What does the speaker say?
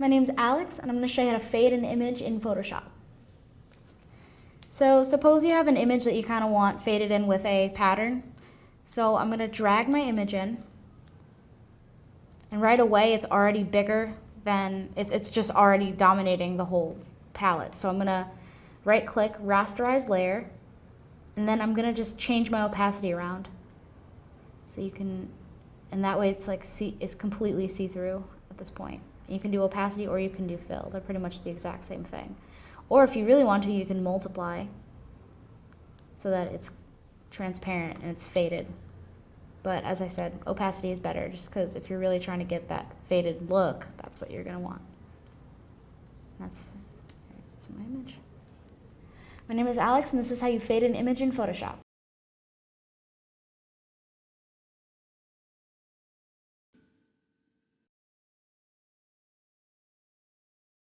My name's Alex, and I'm going to show you how to fade an image in Photoshop. So suppose you have an image that you kind of want faded in with a pattern. So I'm going to drag my image in, and right away it's already bigger than, it's just already dominating the whole palette. So I'm going to right click, rasterize layer, and then I'm going to just change my opacity around. So you can, and that way it's like it's completely see-through at this point. You can do opacity or you can do fill. They're pretty much the exact same thing. Or if you really want to, you can multiply so that it's transparent and it's faded. But as I said, opacity is better just because if you're really trying to get that faded look, that's what you're going to want. That's my image. My name is Alex, and this is how you fade an image in Photoshop.